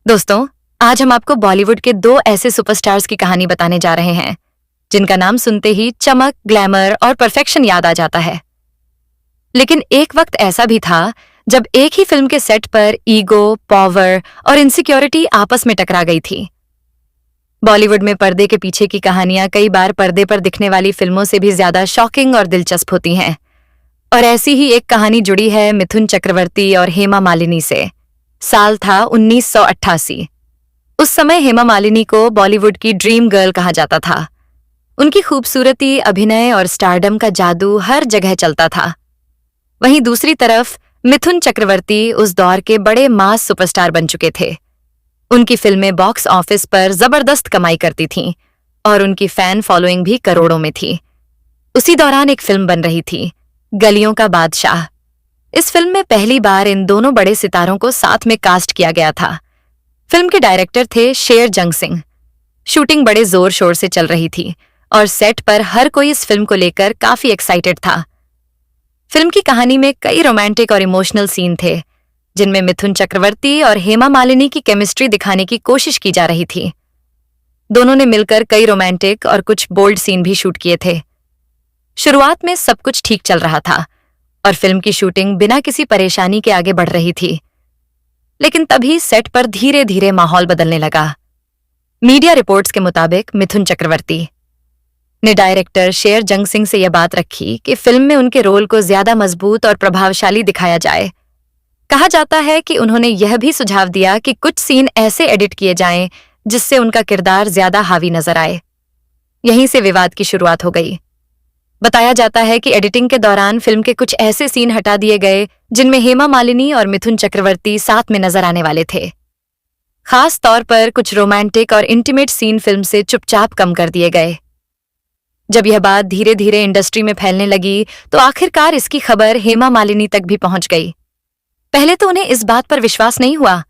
दोस्तों, आज हम आपको बॉलीवुड के दो ऐसे सुपरस्टार्स की कहानी बताने जा रहे हैं जिनका नाम सुनते ही चमक, ग्लैमर और परफेक्शन याद आ जाता है। लेकिन एक वक्त ऐसा भी था जब एक ही फिल्म के सेट पर ईगो, पावर और इनसिक्योरिटी आपस में टकरा गई थी। बॉलीवुड में पर्दे के पीछे की कहानियां कई बार पर्दे पर दिखने वाली फिल्मों से भी ज्यादा शॉकिंग और दिलचस्प होती हैं। और ऐसी ही एक कहानी जुड़ी है मिथुन चक्रवर्ती और हेमा मालिनी से। साल था 1988। उस समय हेमा मालिनी को बॉलीवुड की ड्रीम गर्ल कहा जाता था। उनकी खूबसूरती, अभिनय और स्टारडम का जादू हर जगह चलता था। वहीं दूसरी तरफ मिथुन चक्रवर्ती उस दौर के बड़े मास सुपरस्टार बन चुके थे। उनकी फिल्में बॉक्स ऑफिस पर जबरदस्त कमाई करती थीं और उनकी फैन फॉलोइंग भी करोड़ों में थी। उसी दौरान एक फिल्म बन रही थी, गलियों का बादशाह। इस फिल्म में पहली बार इन दोनों बड़े सितारों को साथ में कास्ट किया गया था। फिल्म के डायरेक्टर थे शेर जंग सिंह। शूटिंग बड़े जोर शोर से चल रही थी और सेट पर हर कोई इस फिल्म को लेकर काफी एक्साइटेड था। फिल्म की कहानी में कई रोमांटिक और इमोशनल सीन थे जिनमें मिथुन चक्रवर्ती और हेमा मालिनी की केमिस्ट्री दिखाने की कोशिश की जा रही थी। दोनों ने मिलकर कई रोमांटिक और कुछ बोल्ड सीन भी शूट किए थे। शुरुआत में सब कुछ ठीक चल रहा था और फिल्म की शूटिंग बिना किसी परेशानी के आगे बढ़ रही थी। लेकिन तभी सेट पर धीरे धीरे माहौल बदलने लगा। मीडिया रिपोर्ट्स के मुताबिक मिथुन चक्रवर्ती ने डायरेक्टर शेर जंग सिंह से यह बात रखी कि फिल्म में उनके रोल को ज्यादा मजबूत और प्रभावशाली दिखाया जाए। कहा जाता है कि उन्होंने यह भी सुझाव दिया कि कुछ सीन ऐसे एडिट किए जाएं जिससे उनका किरदार ज्यादा हावी नजर आए। यहीं से विवाद की शुरुआत हो गई। बताया जाता है कि एडिटिंग के दौरान फिल्म के कुछ ऐसे सीन हटा दिए गए जिनमें हेमा मालिनी और मिथुन चक्रवर्ती साथ में नजर आने वाले थे। खास तौर पर कुछ रोमांटिक और इंटीमेट सीन फिल्म से चुपचाप कम कर दिए गए। जब यह बात धीरे धीरे इंडस्ट्री में फैलने लगी तो आखिरकार इसकी खबर हेमा मालिनी तक भी पहुंच गई। पहले तो उन्हें इस बात पर विश्वास नहीं हुआ,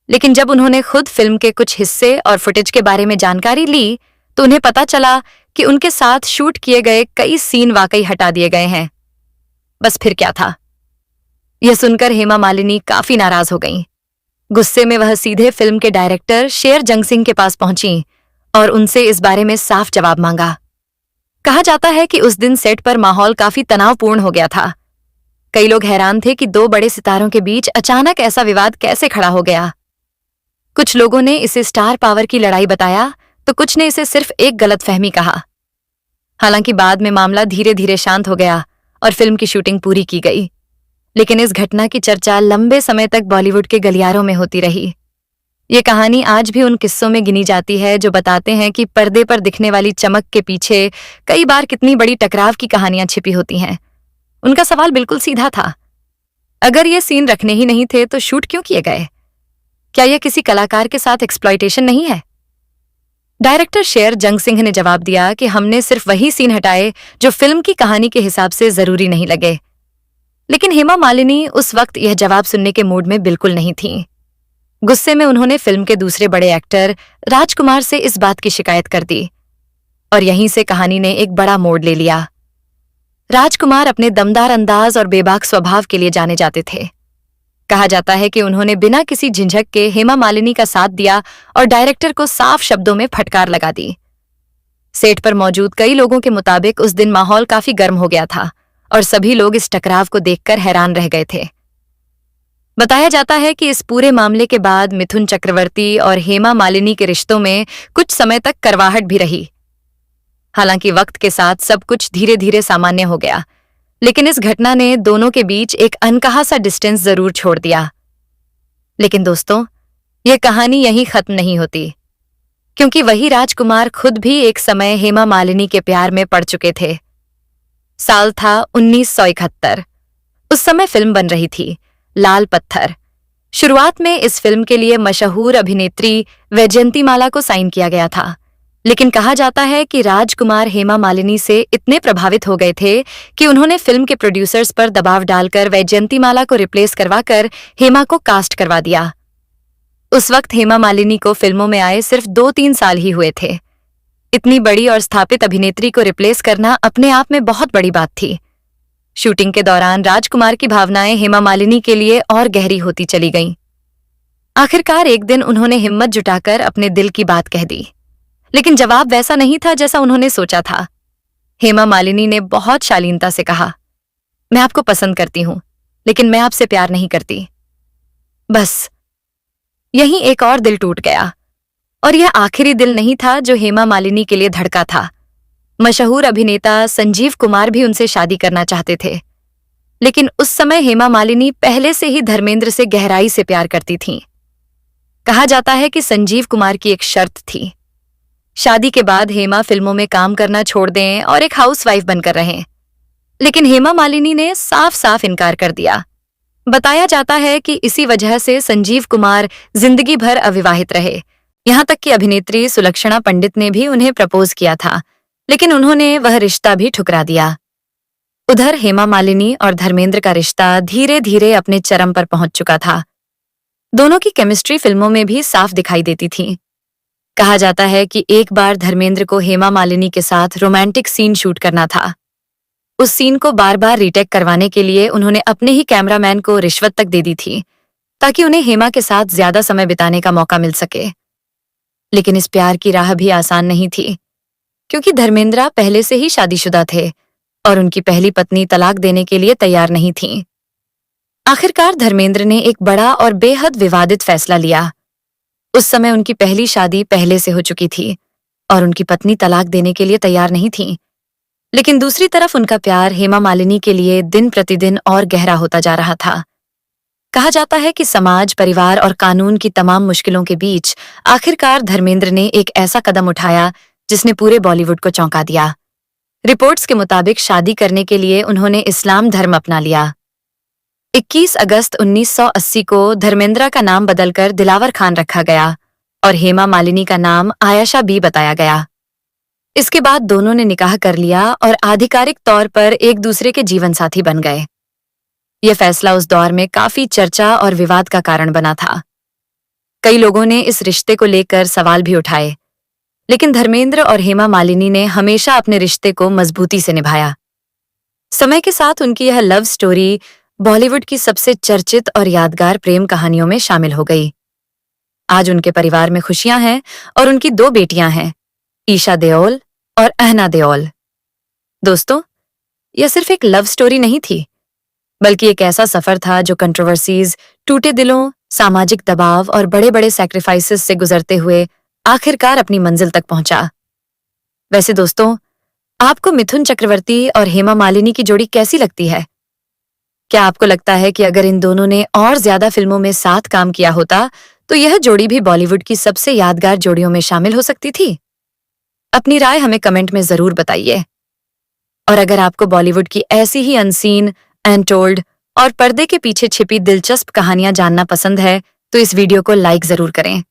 लेकिन जब उन्होंने खुद फिल्म के कुछ हिस्से और फुटेज के बारे में जानकारी ली तो उन्हें पता चला कि उनके साथ शूट किए गए कई सीन वाकई हटा दिए गए हैं। बस फिर क्या था? यह सुनकर हेमा मालिनी काफी नाराज हो गईं। गुस्से में वह सीधे फिल्म के डायरेक्टर शेर जंग सिंह के पास पहुंची और उनसे इस बारे में साफ जवाब मांगा। कहा जाता है कि उस दिन सेट पर माहौल काफी तनावपूर्ण हो गया था। कई लोग हैरान थे कि दो बड़े सितारों के बीच अचानक ऐसा विवाद कैसे खड़ा हो गया। कुछ लोगों ने इसे स्टार पावर की लड़ाई बताया तो कुछ ने इसे सिर्फ एक गलतफहमी कहा। हालांकि बाद में मामला धीरे धीरे शांत हो गया और फिल्म की शूटिंग पूरी की गई। लेकिन इस घटना की चर्चा लंबे समय तक बॉलीवुड के गलियारों में होती रही। ये कहानी आज भी उन किस्सों में गिनी जाती है जो बताते हैं कि पर्दे पर दिखने वाली चमक के पीछे कई बार कितनी बड़ी टकराव की कहानियां छिपी होती हैं। उनका सवाल बिल्कुल सीधा था, अगर ये सीन रखने ही नहीं थे तो शूट क्यों किए गए? क्या यह किसी कलाकार के साथ एक्सप्लॉयटेशन नहीं है? डायरेक्टर शेर जंग सिंह ने जवाब दिया कि हमने सिर्फ वही सीन हटाए जो फिल्म की कहानी के हिसाब से जरूरी नहीं लगे। लेकिन हेमा मालिनी उस वक्त यह जवाब सुनने के मूड में बिल्कुल नहीं थीं। गुस्से में उन्होंने फिल्म के दूसरे बड़े एक्टर राजकुमार से इस बात की शिकायत कर दी और यहीं से कहानी ने एक बड़ा मोड़ ले लिया। राजकुमार अपने दमदार अंदाज और बेबाक स्वभाव के लिए जाने जाते थे। कहा जाता है कि उन्होंने बिना किसी झिझक के हेमा मालिनी का साथ दिया और डायरेक्टर को साफ शब्दों में फटकार लगा दी। सेट पर मौजूद कई लोगों के मुताबिक उस दिन माहौल काफी गर्म हो गया था और सभी लोग इस टकराव को देखकर हैरान रह गए थे। बताया जाता है कि इस पूरे मामले के बाद मिथुन चक्रवर्ती और हेमा मालिनी के रिश्तों में कुछ समय तक करवाहट भी रही। हालांकि वक्त के साथ सब कुछ धीरे धीरे सामान्य हो गया, लेकिन इस घटना ने दोनों के बीच एक अनकहा सा डिस्टेंस जरूर छोड़ दिया। लेकिन दोस्तों, यह कहानी यहीं खत्म नहीं होती, क्योंकि वही राजकुमार खुद भी एक समय हेमा मालिनी के प्यार में पड़ चुके थे। साल था 1971। उस समय फिल्म बन रही थी लाल पत्थर। शुरुआत में इस फिल्म के लिए मशहूर अभिनेत्री वैजयंतीमाला को साइन किया गया था, लेकिन कहा जाता है कि राजकुमार हेमा मालिनी से इतने प्रभावित हो गए थे कि उन्होंने फिल्म के प्रोड्यूसर्स पर दबाव डालकर वैजयंतीमाला को रिप्लेस करवाकर हेमा को कास्ट करवा दिया। उस वक्त हेमा मालिनी को फिल्मों में आए सिर्फ 2-3 साल ही हुए थे। इतनी बड़ी और स्थापित अभिनेत्री को रिप्लेस करना अपने आप में बहुत बड़ी बात थी। शूटिंग के दौरान राजकुमार की भावनाएं हेमा मालिनी के लिए और गहरी होती चली गईं। आखिरकार एक दिन उन्होंने हिम्मत जुटाकर अपने दिल की बात कह दी, लेकिन जवाब वैसा नहीं था जैसा उन्होंने सोचा था। हेमा मालिनी ने बहुत शालीनता से कहा, मैं आपको पसंद करती हूं, लेकिन मैं आपसे प्यार नहीं करती। बस यहीं एक और दिल टूट गया, और यह आखिरी दिल नहीं था जो हेमा मालिनी के लिए धड़का था। मशहूर अभिनेता संजीव कुमार भी उनसे शादी करना चाहते थे, लेकिन उस समय हेमा मालिनी पहले से ही धर्मेंद्र से गहराई से प्यार करती थीं। कहा जाता है कि संजीव कुमार की एक शर्त थी, शादी के बाद हेमा फिल्मों में काम करना छोड़ दें और एक हाउसवाइफ बनकर रहें। लेकिन हेमा मालिनी ने साफ साफ इनकार कर दिया। बताया जाता है कि इसी वजह से संजीव कुमार जिंदगी भर अविवाहित रहे। यहां तक कि अभिनेत्री सुलक्षणा पंडित ने भी उन्हें प्रपोज किया था, लेकिन उन्होंने वह रिश्ता भी ठुकरा दिया। उधर हेमा मालिनी और धर्मेंद्र का रिश्ता धीरे धीरे अपने चरम पर पहुंच चुका था। दोनों की केमिस्ट्री फिल्मों में भी साफ दिखाई देती थी। कहा जाता है कि एक बार धर्मेंद्र को हेमा मालिनी के साथ रोमांटिक सीन शूट करना था। उस सीन को बार बार रीटेक करवाने के लिए उन्होंने अपने ही कैमरामैन को रिश्वत तक दे दी थी, ताकि उन्हें हेमा के साथ ज्यादा समय बिताने का मौका मिल सके। लेकिन इस प्यार की राह भी आसान नहीं थी, क्योंकि धर्मेंद्र पहले से ही शादीशुदा थे और उनकी पहली पत्नी तलाक देने के लिए तैयार नहीं थी। आखिरकार धर्मेंद्र ने एक बड़ा और बेहद विवादित फैसला लिया। उस समय उनकी पहली शादी पहले से हो चुकी थी और उनकी पत्नी तलाक देने के लिए तैयार नहीं थी। लेकिन दूसरी तरफ उनका प्यार हेमा मालिनी के लिए दिन प्रतिदिन और गहरा होता जा रहा था। कहा जाता है कि समाज, परिवार और कानून की तमाम मुश्किलों के बीच आखिरकार धर्मेंद्र ने एक ऐसा कदम उठाया जिसने पूरे बॉलीवुड को चौंका दिया। रिपोर्ट्स के मुताबिक शादी करने के लिए उन्होंने इस्लाम धर्म अपना लिया। 21 अगस्त 1980 को धर्मेंद्र का नाम बदलकर दिलावर खान रखा गया और हेमा मालिनी का नाम आयशा बी बताया गया। इसके बाद दोनों ने निकाह कर लिया और आधिकारिक तौर पर एक दूसरे के जीवन साथी बन गए। यह फैसला उस दौर में काफी चर्चा और विवाद का कारण बना था। कई लोगों ने इस रिश्ते को लेकर सवाल भी उठाए, लेकिन धर्मेंद्र और हेमा मालिनी ने हमेशा अपने रिश्ते को मजबूती से निभाया। समय के साथ उनकी यह लव स्टोरी बॉलीवुड की सबसे चर्चित और यादगार प्रेम कहानियों में शामिल हो गई। आज उनके परिवार में खुशियां हैं और उनकी 2 बेटियां हैं, ईशा देओल और अहना देओल। दोस्तों, यह सिर्फ एक लव स्टोरी नहीं थी, बल्कि एक ऐसा सफर था जो कंट्रोवर्सीज, टूटे दिलों, सामाजिक दबाव और बड़े-बड़े सैक्रिफाइसेस से गुजरते हुए आखिरकार अपनी मंजिल तक पहुंचा। वैसे दोस्तों, आपको मिथुन चक्रवर्ती और हेमा मालिनी की जोड़ी कैसी लगती है? क्या आपको लगता है कि अगर इन दोनों ने और ज्यादा फिल्मों में साथ काम किया होता तो यह जोड़ी भी बॉलीवुड की सबसे यादगार जोड़ियों में शामिल हो सकती थी? अपनी राय हमें कमेंट में जरूर बताइए। और अगर आपको बॉलीवुड की ऐसी ही अनसीन, अनटोल्ड और पर्दे के पीछे छिपी दिलचस्प कहानियां जानना पसंद है तो इस वीडियो को लाइक जरूर करें।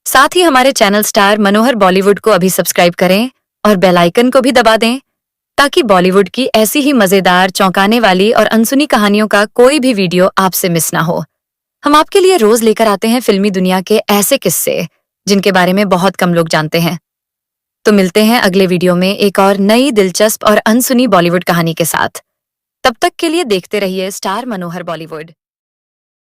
साथ ही हमारे चैनल स्टार मनोहर बॉलीवुड को अभी सब्सक्राइब करें और बेल आइकन को भी दबा दें, ताकि बॉलीवुड की ऐसी ही मजेदार, चौंकाने वाली और अनसुनी कहानियों का कोई भी वीडियो आपसे मिस ना हो। हम आपके लिए रोज लेकर आते हैं फिल्मी दुनिया के ऐसे किस्से जिनके बारे में बहुत कम लोग जानते हैं। तो मिलते हैं अगले वीडियो में एक और नई दिलचस्प और अनसुनी बॉलीवुड कहानी के साथ। तब तक के लिए देखते रहिए स्टार मनोहर बॉलीवुड।